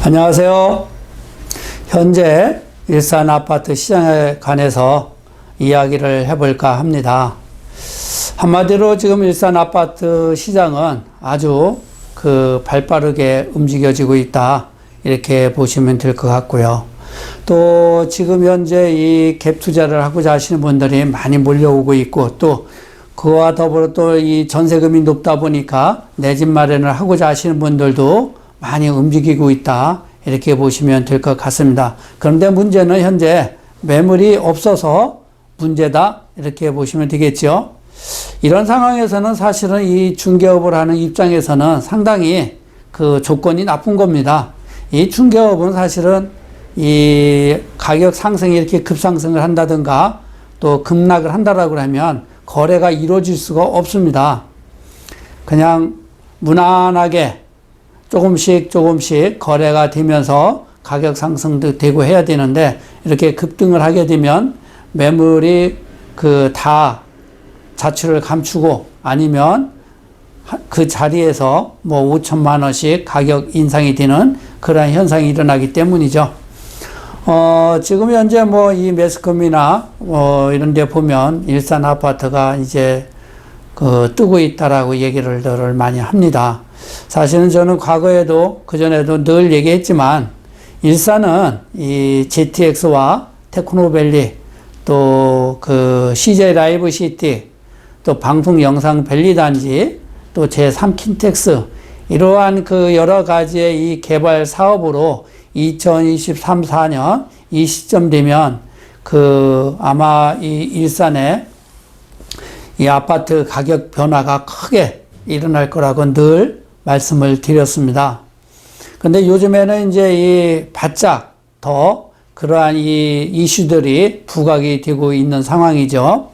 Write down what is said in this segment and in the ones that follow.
안녕하세요. 현재 일산 아파트 시장에 관해서 이야기를 해볼까 합니다. 한마디로 지금 일산 아파트 시장은 아주 발빠르게 움직여지고 있다, 이렇게 보시면 될 것 같고요. 또 지금 현재 이 갭 투자를 하고자 하시는 분들이 많이 몰려오고 있고, 또 그와 더불어 또 이 전세금이 높다 보니까 내 집 마련을 하고자 하시는 분들도 많이 움직이고 있다, 이렇게 보시면 될 것 같습니다. 그런데 문제는 현재 매물이 없어서 문제다, 이렇게 보시면 되겠죠. 이런 상황에서는 사실은 이 중개업을 하는 입장에서는 상당히 조건이 나쁜 겁니다. 이 중개업은 사실은 이 가격 상승이 이렇게 급상승을 한다든가 또 급락을 한다라고 하면 거래가 이루어질 수가 없습니다. 그냥 무난하게 조금씩 거래가 되면서 가격 상승도 되고 해야 되는데, 이렇게 급등을 하게 되면 매물이 다 자취를 감추고 아니면 그 자리에서 5천만 원씩 가격 인상이 되는 그런 현상이 일어나기 때문이죠. 지금 현재 이 매스컴이나 이런 데 보면 일산 아파트가 이제 뜨고 있다라고 얘기를 늘 많이 합니다. 사실은 저는 과거에도 그전에도 늘 얘기했지만, 일산은 이 GTX와 테크노밸리, 또 CJ 라이브 시티, 또 방송 영상 밸리 단지, 또 제3 킨텍스, 이러한 여러 가지의 이 개발 사업으로 2023, 4년 이 시점 되면 아마 이 일산에 이 아파트 가격 변화가 크게 일어날 거라고 늘 말씀을 드렸습니다. 근데 요즘에는 이제 바짝 더 그러한 이 이슈들이 부각이 되고 있는 상황이죠.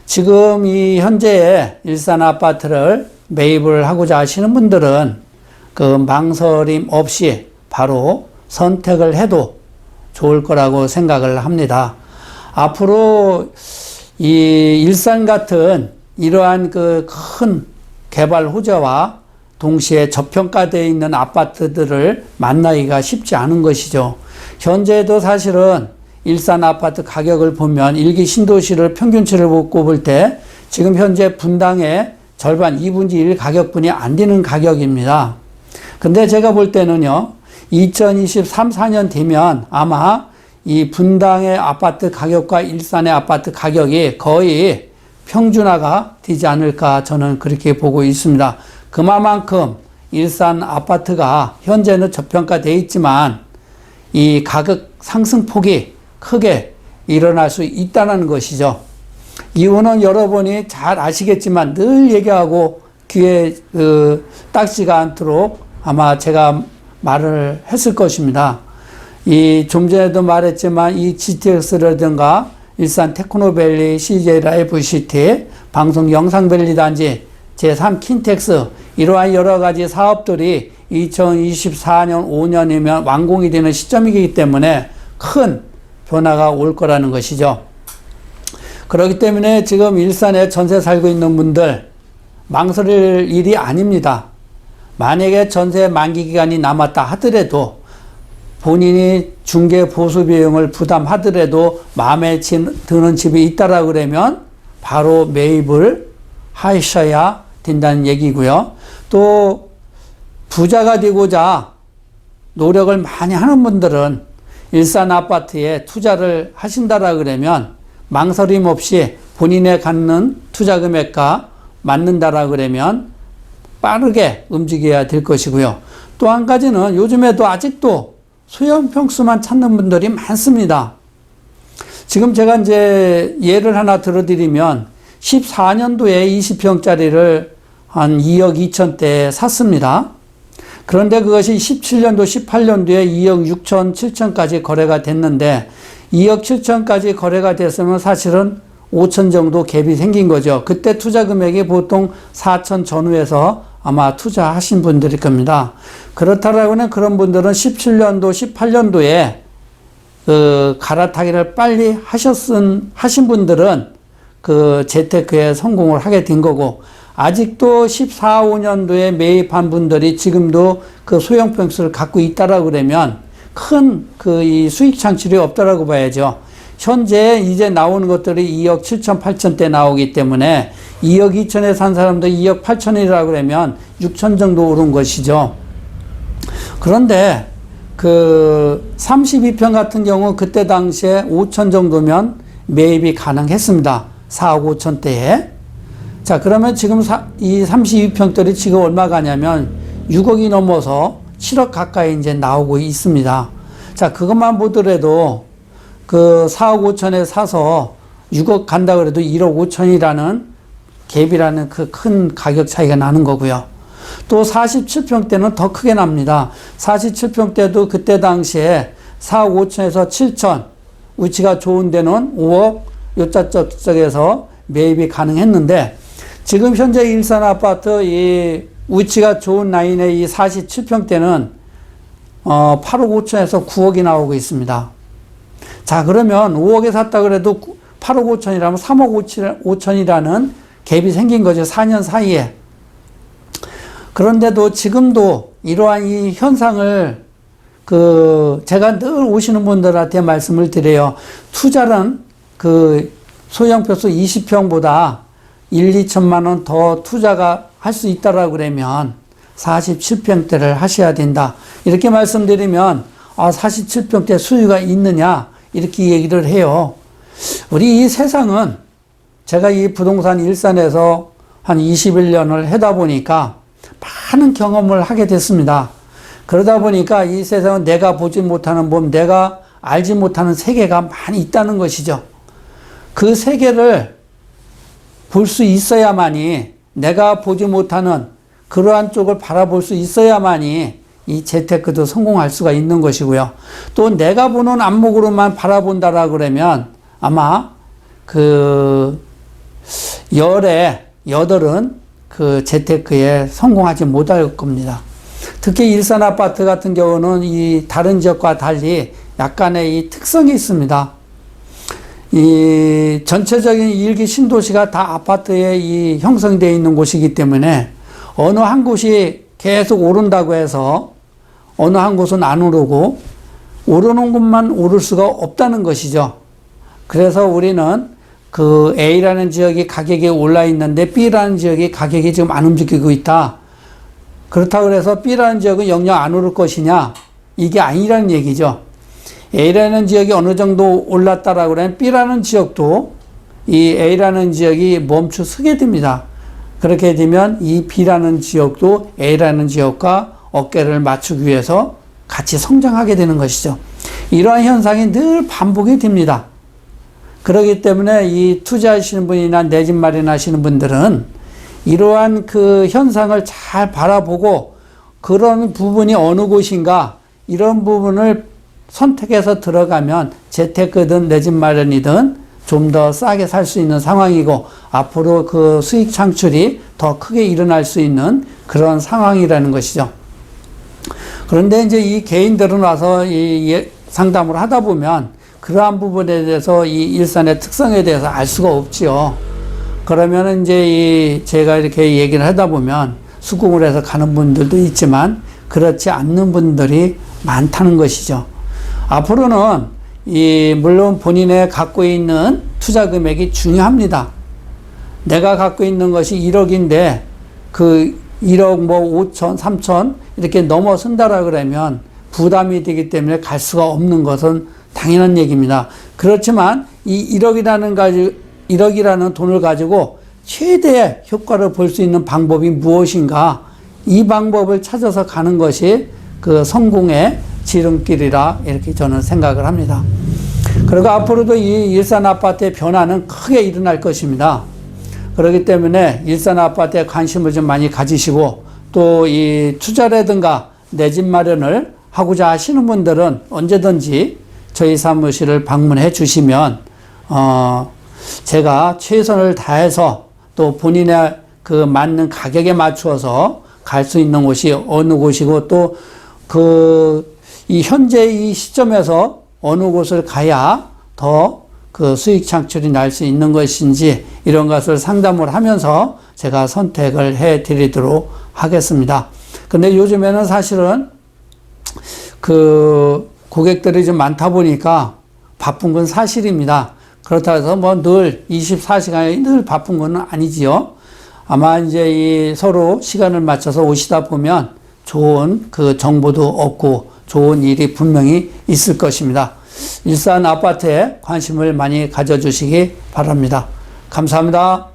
지금 이 현재의 일산 아파트를 매입을 하고자 하시는 분들은 망설임 없이 바로 선택을 해도 좋을 거라고 생각을 합니다. 앞으로 이 일산 같은 이러한 큰 개발 호재와 동시에 저평가되어 있는 아파트들을 만나기가 쉽지 않은 것이죠. 현재도 사실은 일산 아파트 가격을 보면 일기 신도시를 평균치를 꼽을 때 지금 현재 분당의 절반 2분의 1 가격분이 안 되는 가격입니다. 근데 제가 볼 때는요, 2023, 4년 되면 아마 이 분당의 아파트 가격과 일산의 아파트 가격이 거의 평준화가 되지 않을까, 저는 그렇게 보고 있습니다. 그만큼 일산 아파트가 현재는 저평가되어 있지만 이 가격 상승폭이 크게 일어날 수 있다는 것이죠. 이유는 여러분이 잘 아시겠지만 늘 얘기하고 귀에 딱지가 않도록 아마 제가 말을 했을 것입니다. 좀 전에도 말했지만 이 GTX라든가 일산 테크노밸리, CJ 라이브 시티, 방송 영상 밸리 단지, 제3 킨텍스, 이러한 여러 가지 사업들이 2024년, 5년이면 완공이 되는 시점이기 때문에 큰 변화가 올 거라는 것이죠. 그렇기 때문에 지금 일산에 전세 살고 있는 분들 망설일 일이 아닙니다. 만약에 전세 만기 기간이 남았다 하더라도 본인이 중개 보수 비용을 부담하더라도 마음에 드는 집이 있다라고 그러면 바로 매입을 하셔야 된다는 얘기고요. 또 부자가 되고자 노력을 많이 하는 분들은 일산 아파트에 투자를 하신다라 그러면 망설임 없이 본인의 갖는 투자 금액과 맞는다라 그러면 빠르게 움직여야 될 것이고요. 또 한 가지는 요즘에도 아직도 소형 평수만 찾는 분들이 많습니다. 지금 제가 이제 예를 하나 들어드리면 14년도에 20평짜리를 한 2억 2천대에 샀습니다. 그런데 그것이 17년도, 18년도에 2억 6천, 7천까지 거래가 됐는데 2억 7천까지 거래가 됐으면 사실은 5천 정도 갭이 생긴 거죠. 그때 투자 금액이 보통 4천 전후에서 아마 투자하신 분들일 겁니다. 그렇다라고는 그런 분들은 17년도, 18년도에 갈아타기를 빨리 하신 분들은 그 재테크에 성공을 하게 된 거고, 아직도 14, 15년도에 매입한 분들이 지금도 그 소형 평수를 갖고 있다라고 그러면 큰 그 이 수익 창출이 없다라고 봐야죠. 현재 이제 나오는 것들이 2억 7천, 8천대 나오기 때문에 2억 2천에 산 사람도 2억 8천이라고 그러면 6천 정도 오른 것이죠. 그런데 그 32평 같은 경우 그때 당시에 5천 정도면 매입이 가능했습니다. 4억 5천대에. 자, 그러면 지금 이 32평들이 지금 얼마 가냐면 6억이 넘어서 7억 가까이 이제 나오고 있습니다. 자, 그것만 보더라도 그 4억 5천에 사서 6억 간다 그래도 1억 5천이라는 갭이라는 그 큰 가격 차이가 나는 거고요. 또 47평대는 더 크게 납니다. 47평대도 그때 당시에 4억 5천에서 7천, 위치가 좋은 데는 5억 요자쪽에서 매입이 가능했는데, 지금 현재 일산 아파트 이 위치가 좋은 라인의 이 47평대는 8억 5천에서 9억이 나오고 있습니다. 자, 그러면 5억에 샀다 그래도 8억 5천이라면 3억 5천이라는 갭이 생긴 거죠. 4년 사이에. 그런데도 지금도 이러한 이 현상을 제가 늘 오시는 분들한테 말씀을 드려요. 투자는 그 소형평수 20평보다 1, 2천만 원 더 투자가 할 수 있다라고 그러면 47평대를 하셔야 된다. 이렇게 말씀드리면 47평대 수요가 있느냐 이렇게 얘기를 해요. 우리 이 세상은 제가 이 부동산 일산에서 한 21년을 하다 보니까 많은 경험을 하게 됐습니다. 그러다 보니까 이 세상은 내가 보지 못하는 법, 내가 알지 못하는 세계가 많이 있다는 것이죠. 그 세계를 볼 수 있어야만이, 내가 보지 못하는 그러한 쪽을 바라볼 수 있어야만이 이 재테크도 성공할 수가 있는 것이고요. 또 내가 보는 안목으로만 바라본다라 그러면 아마 그 여덟은 그 재테크에 성공하지 못할 겁니다. 특히 일산 아파트 같은 경우는 이 다른 지역과 달리 약간의 이 특성이 있습니다. 이 전체적인 일기 신도시가 다 아파트에 이 형성되어 있는 곳이기 때문에 어느 한 곳이 계속 오른다고 해서 어느 한 곳은 안 오르고 오르는 곳만 오를 수가 없다는 것이죠. 그래서 우리는 그 A라는 지역이 가격이 올라 있는데 B라는 지역이 가격이 지금 안 움직이고 있다. 그렇다고 해서 B라는 지역은 영영 안 오를 것이냐? 이게 아니라는 얘기죠. A라는 지역이 어느 정도 올랐다라고 하면 B라는 지역도 이 A라는 지역이 멈춰서게 됩니다. 그렇게 되면 이 B라는 지역도 A라는 지역과 어깨를 맞추기 위해서 같이 성장하게 되는 것이죠. 이러한 현상이 늘 반복이 됩니다. 그렇기 때문에 이 투자하시는 분이나 내 집 마련하시는 분들은 이러한 그 현상을 잘 바라보고 그런 부분이 어느 곳인가 이런 부분을 선택해서 들어가면 재테크든 내 집 마련이든 좀 더 싸게 살 수 있는 상황이고 앞으로 그 수익 창출이 더 크게 일어날 수 있는 그런 상황이라는 것이죠. 그런데 이제 이 개인들은 와서 이 상담을 하다 보면 그러한 부분에 대해서 이 일산의 특성에 대해서 알 수가 없지요. 그러면 이제 제가 이렇게 얘기를 하다 보면 수긍을 해서 가는 분들도 있지만 그렇지 않는 분들이 많다는 것이죠. 앞으로는 물론 본인의 갖고 있는 투자 금액이 중요합니다. 내가 갖고 있는 것이 1억인데 그 1억 뭐 5천, 3천 이렇게 넘어선다라 그러면 부담이 되기 때문에 갈 수가 없는 것은 당연한 얘기입니다. 그렇지만 이 1억이라는 돈을 가지고 최대의 효과를 볼 수 있는 방법이 무엇인가? 이 방법을 찾아서 가는 것이 그 성공의 지름길이라 이렇게 저는 생각을 합니다. 그리고 앞으로도 이 일산 아파트의 변화는 크게 일어날 것입니다. 그렇기 때문에 일산 아파트에 관심을 좀 많이 가지시고 또 이 투자라든가 내 집 마련을 하고자 하시는 분들은 언제든지 저희 사무실을 방문해 주시면 제가 최선을 다해서 또 본인의 그 맞는 가격에 맞추어서 갈 수 있는 곳이 어느 곳이고 또 이 현재 이 시점에서 어느 곳을 가야 더 그 수익 창출이 날 수 있는 것인지 이런 것을 상담을 하면서 제가 선택을 해 드리도록 하겠습니다. 근데 요즘에는 사실은 그 고객들이 좀 많다 보니까 바쁜 건 사실입니다. 그렇다 해서 뭐 늘 24시간이 늘 바쁜 건 아니지요. 아마 이제 이 서로 시간을 맞춰서 오시다 보면 좋은 그 정보도 얻고 좋은 일이 분명히 있을 것입니다. 일산 아파트에 관심을 많이 가져주시기 바랍니다. 감사합니다.